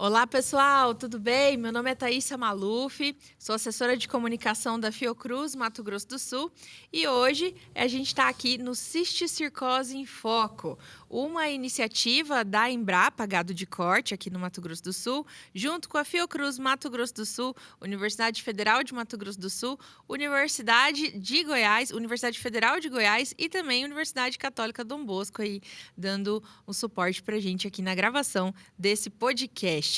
Olá, pessoal, tudo bem? Meu nome é Thaísa Maluf, sou assessora de comunicação da Fiocruz, Mato Grosso do Sul, e hoje a gente está aqui no Cisticircose em Foco, uma iniciativa da Embrapa Gado de Corte, aqui no Mato Grosso do Sul, junto com a Fiocruz Mato Grosso do Sul, Universidade Federal de Mato Grosso do Sul, Universidade de Goiás, Universidade Federal de Goiás e também Universidade Católica Dom Bosco, aí, dando um suporte para a gente aqui na gravação desse podcast.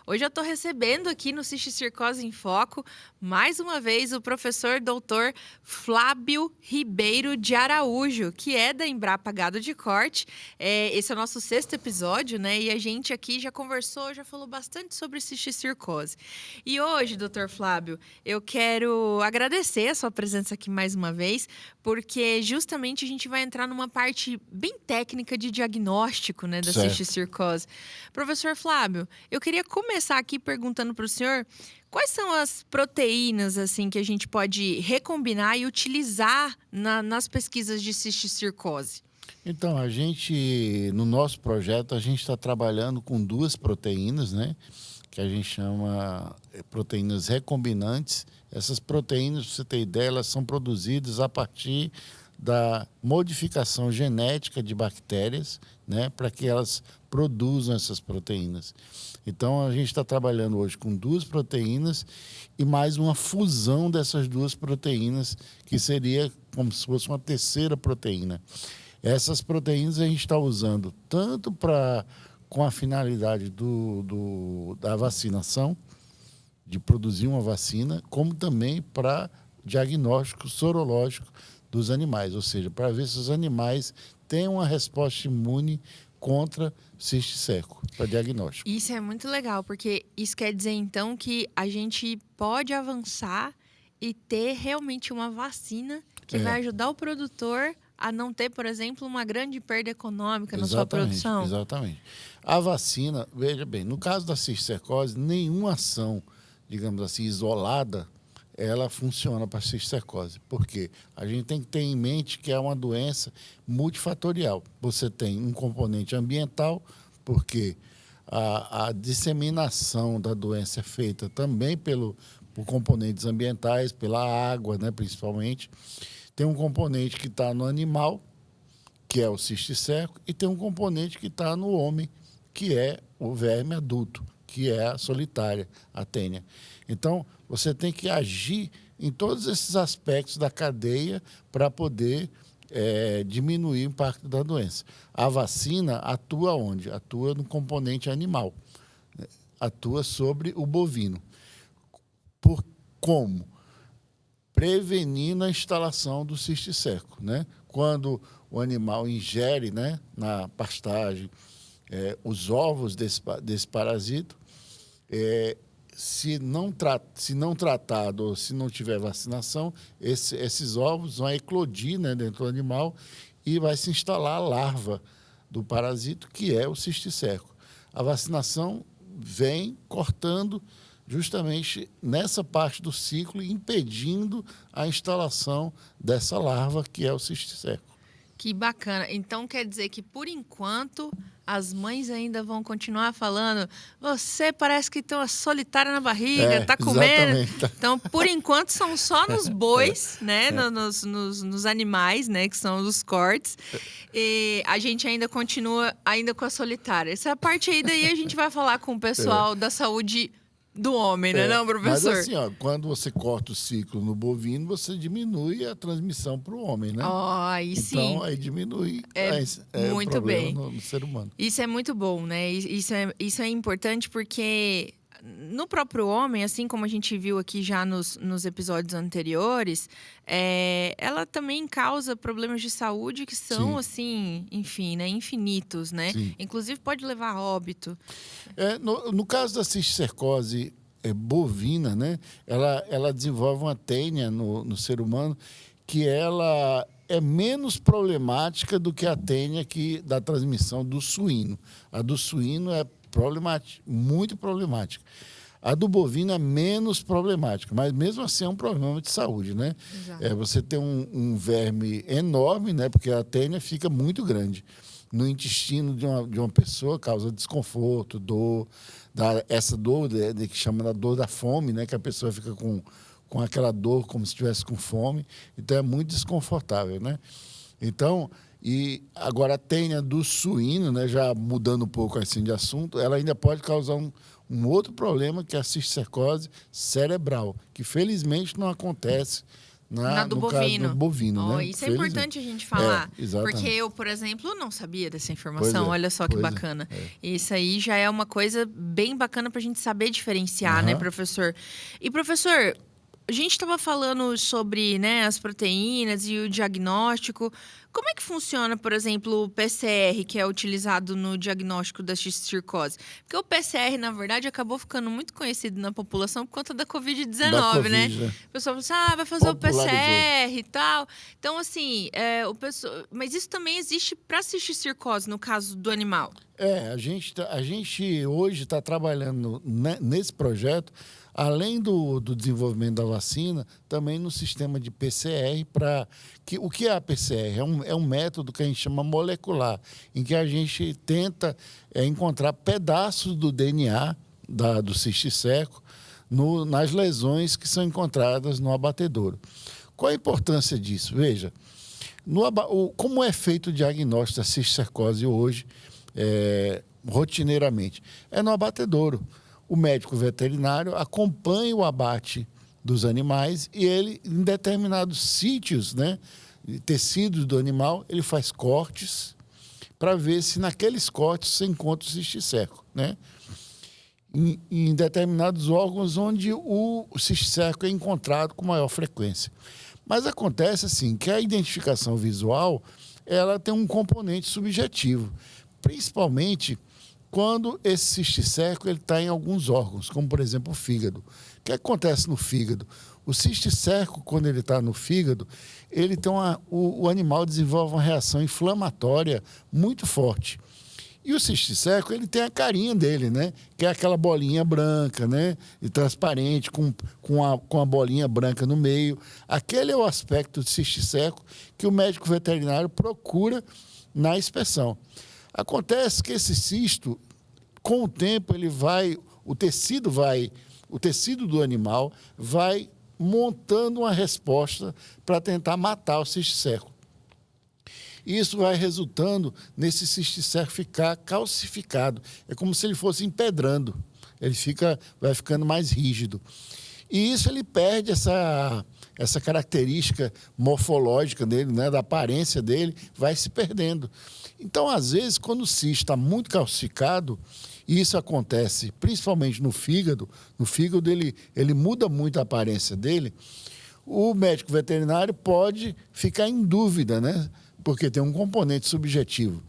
Hoje eu estou recebendo aqui no Cisticircose em Foco, mais uma vez, o professor doutor Flávio Ribeiro de Araújo, que é da Embrapa Gado de Corte. Esse é o nosso 6º episódio, né? E a gente aqui já conversou, já falou bastante sobre cisticircose. E hoje, doutor Flávio, eu quero agradecer a sua presença aqui mais uma vez, porque justamente a gente vai entrar numa parte bem técnica de diagnóstico, né, da cisticircose. Professor Flávio, eu queria começar aqui perguntando para o senhor quais são as proteínas assim que a gente pode recombinar e utilizar nas pesquisas de cisticircose. Então, no nosso projeto, a gente está trabalhando com 2 proteínas, né? Que a gente chama proteínas recombinantes. Essas proteínas, para você ter ideia, elas são produzidas a partir da modificação genética de bactérias, né, para que elas produzam essas proteínas. Então, a gente está trabalhando hoje com 2 proteínas e mais uma fusão dessas 2 proteínas, que seria como se fosse uma terceira proteína. Essas proteínas a gente está usando tanto com a finalidade da vacinação, de produzir uma vacina, como também para diagnóstico sorológico dos animais, ou seja, para ver se os animais têm uma resposta imune contra cisticerco, para diagnóstico. Isso é muito legal, porque isso quer dizer, então, que a gente pode avançar e ter realmente uma vacina que vai ajudar o produtor a não ter, por exemplo, uma grande perda econômica na sua produção. Exatamente. A vacina, veja bem, no caso da cisticercose, nenhuma ação, digamos assim, isolada, ela funciona para a cisticercose. Por quê? A gente tem que ter em mente que é uma doença multifatorial. Você tem um componente ambiental, porque a disseminação da doença é feita também por componentes ambientais, pela água, né, principalmente. Tem um componente que está no animal, que é o cisticerco, e tem um componente que está no homem, que é o verme adulto, que é a solitária, a tênia. Então, você tem que agir em todos esses aspectos da cadeia para poder diminuir o impacto da doença. A vacina atua onde? Atua no componente animal, atua sobre o bovino. Como? Prevenindo a instalação do cisticerco, né? Quando o animal ingere, né, na pastagem os ovos desse parasito, se não tratado ou se não tiver vacinação, esses ovos vão eclodir, né, dentro do animal e vai se instalar a larva do parasito, que é o cisticerco. A vacinação vem cortando justamente nessa parte do ciclo, impedindo a instalação dessa larva, que é o cisticerco. Que bacana. Então, quer dizer que, por enquanto, as mães ainda vão continuar falando: você parece que tem uma solitária na barriga, tá comendo. Exatamente. Então, por enquanto, são só nos bois, né? Nos animais, né? Que são os cortes. E a gente ainda continua ainda com a solitária. Essa parte aí, daí a gente vai falar com o pessoal da saúde do homem, né, não, professor? Mas assim, quando você corta o ciclo no bovino, você diminui a transmissão para o homem, né? Aí sim. Então, aí diminui muito o problema bem. no ser humano. Isso é muito bom, né? Isso é importante porque no próprio homem, assim como a gente viu aqui já nos episódios anteriores, ela também causa problemas de saúde que são, assim, enfim, né, infinitos, né? Sim. Inclusive pode levar a óbito. No caso da cisticercose bovina, né, ela desenvolve uma tênia no ser humano que ela é menos problemática do que a tênia da transmissão do suíno. A do suíno é muito problemática. A do bovino é menos problemática, mas mesmo assim é um problema de saúde, né? Exato. Você tem um verme enorme, né? Porque a tênia fica muito grande no intestino de uma pessoa, causa desconforto, dor, essa dor que chama da dor da fome, né? Que a pessoa fica com aquela dor como se estivesse com fome. Então, é muito desconfortável, né? Então, e agora a tênia do suíno, né? Já mudando um pouco assim de assunto, ela ainda pode causar um outro problema, que é a cisticercose cerebral, que felizmente não acontece Na do no bovino. caso do bovino, né? Isso é importante a gente falar. Exatamente. Porque eu, por exemplo, não sabia dessa informação. Pois é, Olha só que pois é, bacana. Isso aí já é uma coisa bem bacana para a gente saber diferenciar, né, professor? E, professor, a gente estava falando sobre, né, as proteínas e o diagnóstico. Como é que funciona, por exemplo, o PCR, que é utilizado no diagnóstico da cisticercose? Porque o PCR, na verdade, acabou ficando muito conhecido na população por conta da Covid-19, né? O pessoal falou assim, vai fazer o PCR e tal. Então, assim, mas isso também existe para cisticercose, no caso do animal? A gente hoje está trabalhando nesse projeto, além do desenvolvimento da vacina, também no sistema de PCR. O que é a PCR? É um método que a gente chama molecular, em que a gente tenta encontrar pedaços do DNA do cisticerco nas lesões que são encontradas no abatedouro. Qual a importância disso? Veja, como é feito o diagnóstico da cisticercose hoje, rotineiramente? É no abatedouro. O médico veterinário acompanha o abate dos animais e ele, em determinados sítios, né, tecidos do animal, ele faz cortes para ver se naqueles cortes se encontra o cisticerco, né? Em determinados órgãos onde o cisticerco é encontrado com maior frequência. Mas acontece assim que a identificação visual ela tem um componente subjetivo, principalmente quando esse cisticerco está em alguns órgãos, como, por exemplo, o fígado. O que acontece no fígado? O cisticerco, quando ele está no fígado, ele tem o animal desenvolve uma reação inflamatória muito forte. E o cisticerco, ele tem a carinha dele, né? Que é aquela bolinha branca, né? E transparente, com a bolinha branca no meio. Aquele é o aspecto do cisticerco que o médico veterinário procura na inspeção. Acontece que esse cisto, com o tempo, o tecido do animal vai montando uma resposta para tentar matar o cisticerco. Isso vai resultando nesse cisticerco ficar calcificado. É como se ele fosse empedrando. Ele vai ficando mais rígido. E isso ele perde essa característica morfológica dele, né, da aparência dele, vai se perdendo. Então, às vezes, quando o cisto está muito calcificado, e isso acontece principalmente no fígado ele muda muito a aparência dele, o médico veterinário pode ficar em dúvida, né, porque tem um componente subjetivo.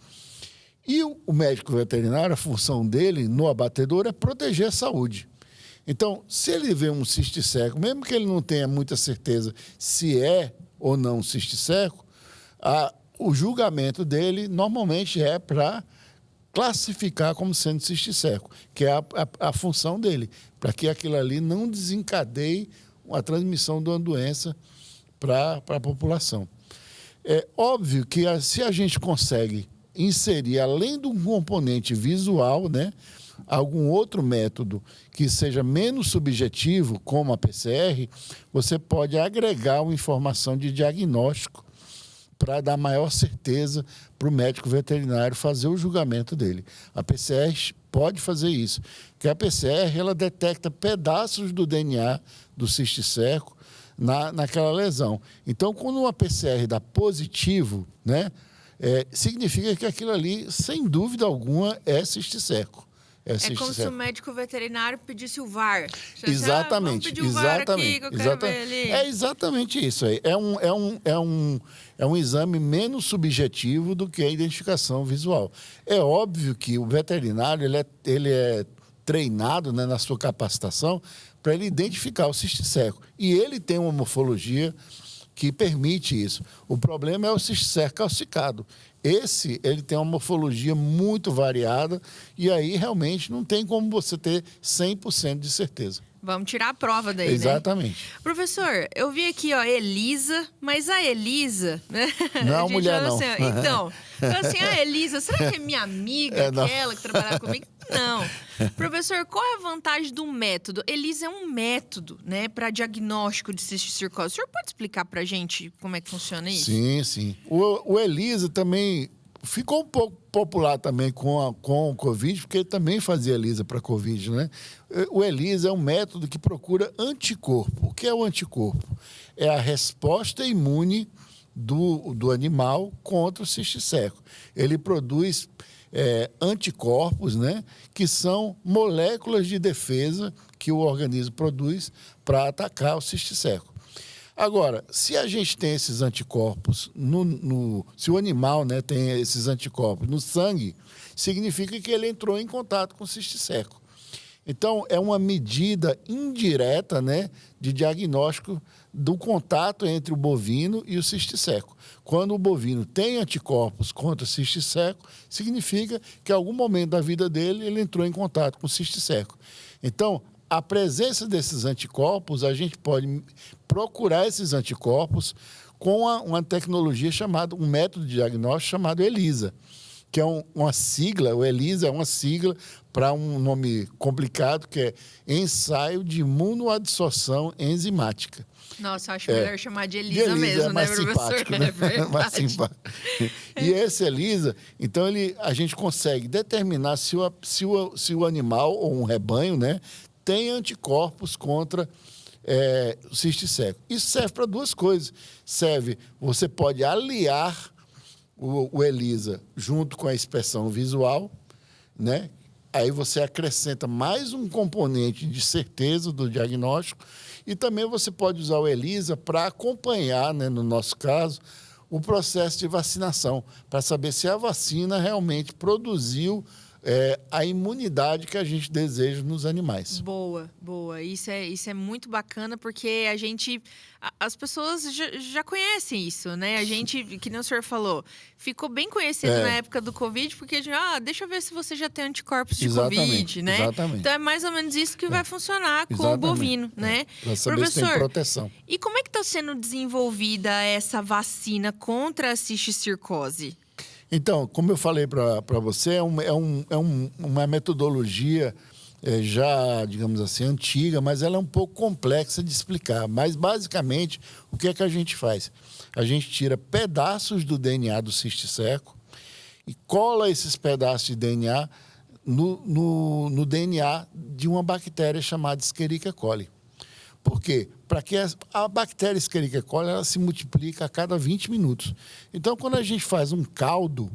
E o médico veterinário, a função dele no abatedouro é proteger a saúde. Então, se ele vê um cisticerco, mesmo que ele não tenha muita certeza se é ou não um cisticerco, o julgamento dele normalmente é para classificar como sendo cisticerco, que é a função dele, para que aquilo ali não desencadeie a transmissão de uma doença para a população. É óbvio que se a gente consegue inserir, além do componente visual, né, algum outro método que seja menos subjetivo, como a PCR, você pode agregar uma informação de diagnóstico para dar maior certeza para o médico veterinário fazer o julgamento dele. A PCR pode fazer isso, porque a PCR ela detecta pedaços do DNA do cisticerco naquela lesão. Então, quando uma PCR dá positivo, né, significa que aquilo ali, sem dúvida alguma, é cisticerco. É como se o médico veterinário pedisse o VAR. Exatamente. Vamos pedir o VAR aqui, que eu quero ver ali. É exatamente isso aí. É um exame menos subjetivo do que a identificação visual. É óbvio que o veterinário ele é treinado, né, na sua capacitação para ele identificar o cisticerco. E ele tem uma morfologia que permite isso. O problema é o cisticerco calcicado. Ele tem uma morfologia muito variada e aí realmente não tem como você ter 100% de certeza. Vamos tirar a prova daí, Exatamente. né? Professor, eu vi aqui, ó, Elisa, mas a Elisa, né? Não é uma gente mulher, não. Assim, então, assim, a Elisa, será que é minha amiga, aquela que trabalhava comigo? Não. Professor, qual é a vantagem do método? Elisa é um método, né, para diagnóstico de cisticircose. O senhor pode explicar pra gente como é que funciona isso? Sim, sim. O Elisa também ficou um pouco popular também com o Covid, porque ele também fazia ELISA para Covid, né? O ELISA é um método que procura anticorpo. O que é o anticorpo? É a resposta imune do animal contra o cisticerco. Ele produz anticorpos, né? Que são moléculas de defesa que o organismo produz para atacar o cisticerco. Agora, se a gente tem esses anticorpos, se o animal, né, tem esses anticorpos no sangue, significa que ele entrou em contato com o cisticerco. Então, é uma medida indireta, né, de diagnóstico do contato entre o bovino e o cisticerco. Quando o bovino tem anticorpos contra o cisticerco, significa que em algum momento da vida dele ele entrou em contato com o cisticerco. Então, a presença desses anticorpos, a gente pode procurar esses anticorpos com uma tecnologia chamada, um método de diagnóstico chamado ELISA, que é uma sigla, o ELISA é uma sigla para um nome complicado, que é Ensaio de Imunoadsorção Enzimática. Nossa, acho melhor chamar de ELISA mesmo, é mais né, professor? simpático, né? É mais simpático. E esse ELISA, então a gente consegue determinar se o animal ou um rebanho, né, tem anticorpos contra o cisticerco. Isso serve para duas coisas. Você pode aliar o ELISA junto com a inspeção visual, né? Aí você acrescenta mais um componente de certeza do diagnóstico e também você pode usar o ELISA para acompanhar, né, no nosso caso, o processo de vacinação, para saber se a vacina realmente produziu a imunidade que a gente deseja nos animais. Boa, boa. Isso é muito bacana porque as pessoas já conhecem isso, né? A gente, que nem o senhor falou, ficou bem conhecido na época do Covid porque deixa eu ver se você já tem anticorpos de Covid, né? Exatamente. Então é mais ou menos isso que vai funcionar com o bovino, né? Para saber se tem proteção. E como é que está sendo desenvolvida essa vacina contra a cisticircose? Então, como eu falei para você, é uma metodologia já, digamos assim, antiga, mas ela é um pouco complexa de explicar. Mas, basicamente, o que é que a gente faz? A gente tira pedaços do DNA do cisticerco e cola esses pedaços de DNA no DNA de uma bactéria chamada Escherichia coli. Por quê? Para que a bactéria Escherichia coli ela se multiplica a cada 20 minutos. Então, quando a gente faz um caldo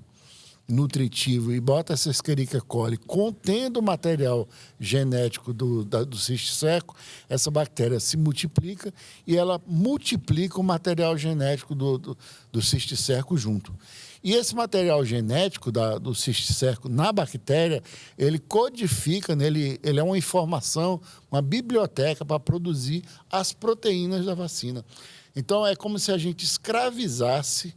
nutritivo e bota essa Escherichia coli contendo o material genético do cisticerco, essa bactéria se multiplica e ela multiplica o material genético do cisticerco junto. E esse material genético do cisticerco na bactéria, ele codifica, né, ele é uma informação, uma biblioteca para produzir as proteínas da vacina. Então, é como se a gente escravizasse,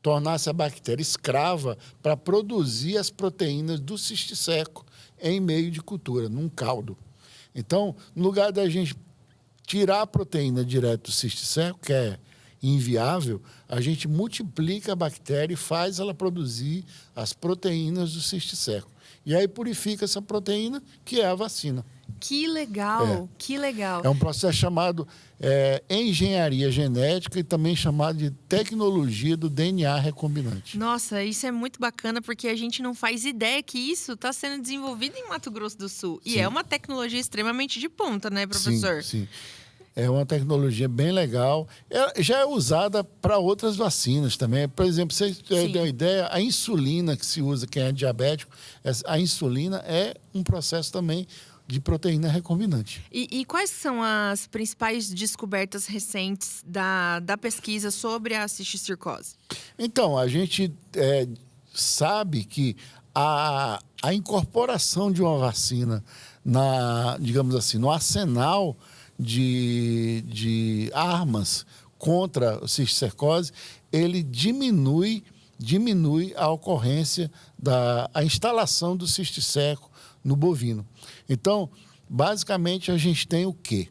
tornasse a bactéria escrava para produzir as proteínas do cisticerco em meio de cultura, num caldo. Então, no lugar da gente tirar a proteína direto do cisticerco, que é inviável, a gente multiplica a bactéria e faz ela produzir as proteínas do cisticerco. E aí purifica essa proteína, que é a vacina. Que legal, que legal. É um processo chamado engenharia genética e também chamado de tecnologia do DNA recombinante. Nossa, isso é muito bacana porque a gente não faz ideia que isso está sendo desenvolvido em Mato Grosso do Sul. Sim. E é uma tecnologia extremamente de ponta, né, professor? Sim, sim. É uma tecnologia bem legal. Já é usada para outras vacinas também. Por exemplo, você deu uma ideia, a insulina que se usa, quem é diabético, a insulina é um processo também de proteína recombinante. E quais são as principais descobertas recentes da pesquisa sobre a cisticircose? Então, a gente sabe que a incorporação de uma vacina digamos assim, no arsenal de armas contra a cisticercose, ele diminui diminui a ocorrência a instalação do cisticerco no bovino. Então, basicamente, a gente tem o quê?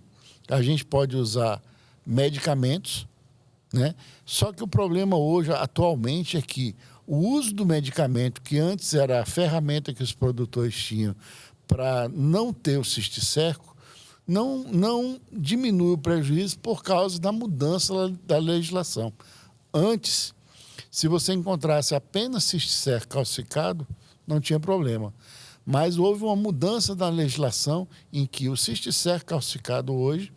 A gente pode usar medicamentos, né? Só que o problema hoje, atualmente, é que o uso do medicamento, que antes era a ferramenta que os produtores tinham para não ter o cisticerco, não diminui o prejuízo por causa da mudança da legislação. Antes, se você encontrasse apenas cisticerco calcificado, não tinha problema. Mas houve uma mudança da legislação em que o cisticerco calcificado hoje,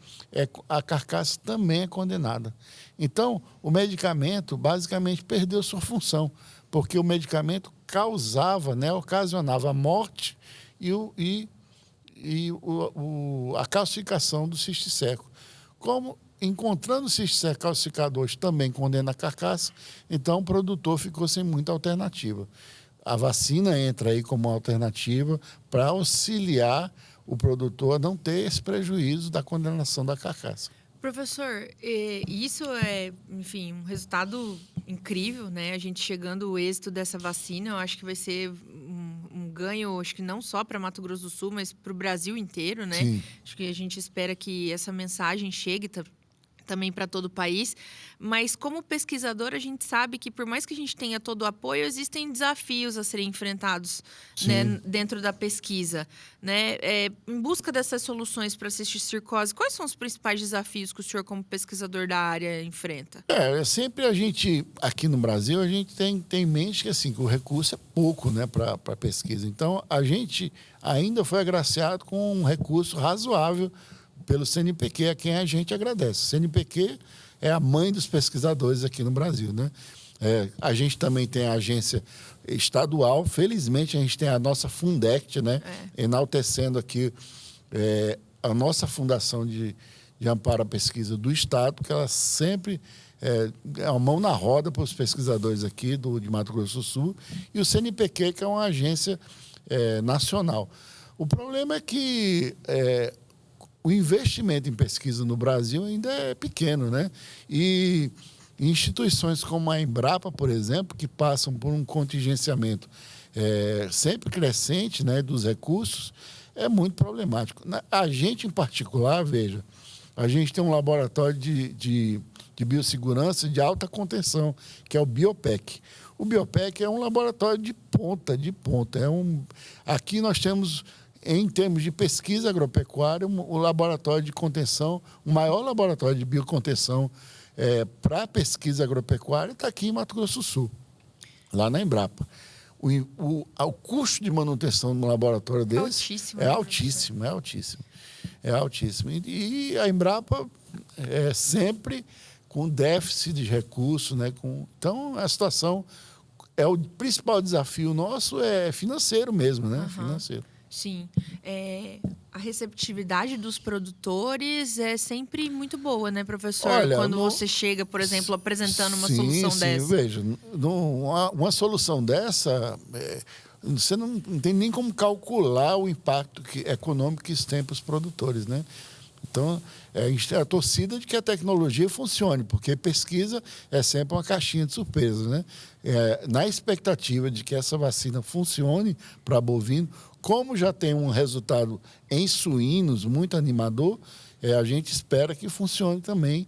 a carcaça também é condenada. Então, o medicamento basicamente perdeu sua função, porque o medicamento causava, né, ocasionava a morte a calcificação do cisticerco. Como encontrando o cisticerco calcificado hoje também condena a carcaça, então o produtor ficou sem muita alternativa. A vacina entra aí como alternativa para auxiliar o produtor a não ter esse prejuízo da condenação da carcaça. Professor, isso é, enfim, um resultado incrível, né? A gente chegando ao êxito dessa vacina, eu acho que vai ser um ganho, acho que não só para Mato Grosso do Sul, mas para o Brasil inteiro, né? Sim. Acho que a gente espera que essa mensagem chegue também para todo o país, mas como pesquisador a gente sabe que por mais que a gente tenha todo o apoio, existem desafios a serem enfrentados, né, dentro da pesquisa, né? Em busca dessas soluções para a cisticircose, quais são os principais desafios que o senhor como pesquisador da área enfrenta? Sempre a gente, aqui no Brasil, a gente tem em mente que, assim, que o recurso é pouco, né, para pesquisa. Então, a gente ainda foi agraciado com um recurso razoável pelo CNPq, a quem a gente agradece. O CNPq é a mãe dos pesquisadores aqui no Brasil, né? A gente também tem a agência estadual, felizmente a gente tem a nossa Fundect, né? Enaltecendo aqui a nossa fundação de amparo à pesquisa do Estado, porque ela sempre é uma mão na roda para os pesquisadores aqui de Mato Grosso do Sul, e o CNPq, que é uma agência nacional. O problema é que o investimento em pesquisa no Brasil ainda é pequeno, né? E instituições como a Embrapa, por exemplo, que passam por um contingenciamento sempre crescente, né, dos recursos, é muito problemático. A gente, em particular, veja, a gente tem um laboratório de biossegurança de alta contenção, que é o Biopec. O Biopec é um laboratório de ponta. Aqui nós temos, em termos de pesquisa agropecuária, o laboratório de contenção, o maior laboratório de biocontenção para pesquisa agropecuária está aqui em Mato Grosso do Sul, lá na Embrapa. O custo de manutenção de um laboratório desse é altíssimo. E a Embrapa é sempre com déficit de recursos, né? Então, a situação, o principal desafio nosso é financeiro mesmo, né? Financeiro. Sim. A receptividade dos produtores é sempre muito boa, né, professor? Olha, quando você chega, por exemplo, apresentando uma solução dessa. Veja, uma solução dessa, você não tem nem como calcular o impacto econômico que isso tem para os produtores, né? Então, a gente tem a torcida de que a tecnologia funcione, porque pesquisa é sempre uma caixinha de surpresas, né? Na expectativa de que essa vacina funcione para bovino, como já tem um resultado em suínos muito animador, a gente espera que funcione também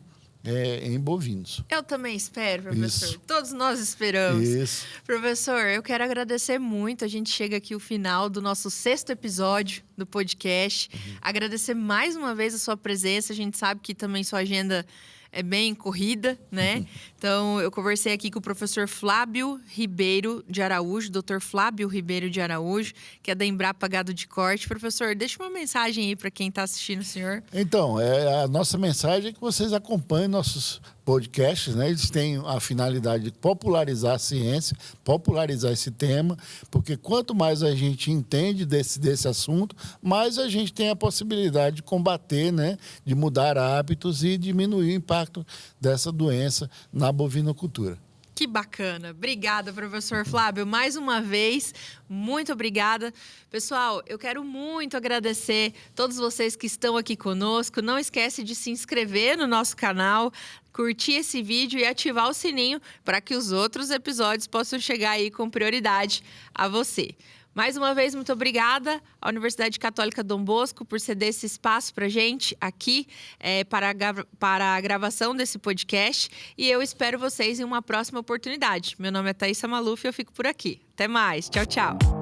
em bovinos. Eu também espero, professor. Isso. Todos nós esperamos. Isso. Professor, eu quero agradecer muito. A gente chega aqui ao final do nosso 6º episódio do podcast. Agradecer mais uma vez a sua presença. A gente sabe que também sua agenda é bem corrida, né? Então, eu conversei aqui com o professor Flávio Ribeiro de Araújo, doutor Flávio Ribeiro de Araújo, que é da Embrapa Gado de Corte. Professor, deixa uma mensagem aí para quem está assistindo o senhor. Então, a nossa mensagem é que vocês acompanhem nossos podcasts, né? Eles têm a finalidade de popularizar a ciência, popularizar esse tema, porque quanto mais a gente entende desse assunto, mais a gente tem a possibilidade de combater, né? De mudar hábitos e diminuir o impacto dessa doença na bovinocultura. Que bacana. Obrigada, professor Flávio. Mais uma vez, muito obrigada. Pessoal, eu quero muito agradecer todos vocês que estão aqui conosco. Não esquece de se inscrever no nosso canal, curtir esse vídeo e ativar o sininho para que os outros episódios possam chegar aí com prioridade a você. Mais uma vez, muito obrigada à Universidade Católica Dom Bosco por ceder esse espaço para a gente aqui para a gravação desse podcast. E eu espero vocês em uma próxima oportunidade. Meu nome é Thaísa Maluf e eu fico por aqui. Até mais. Tchau, tchau.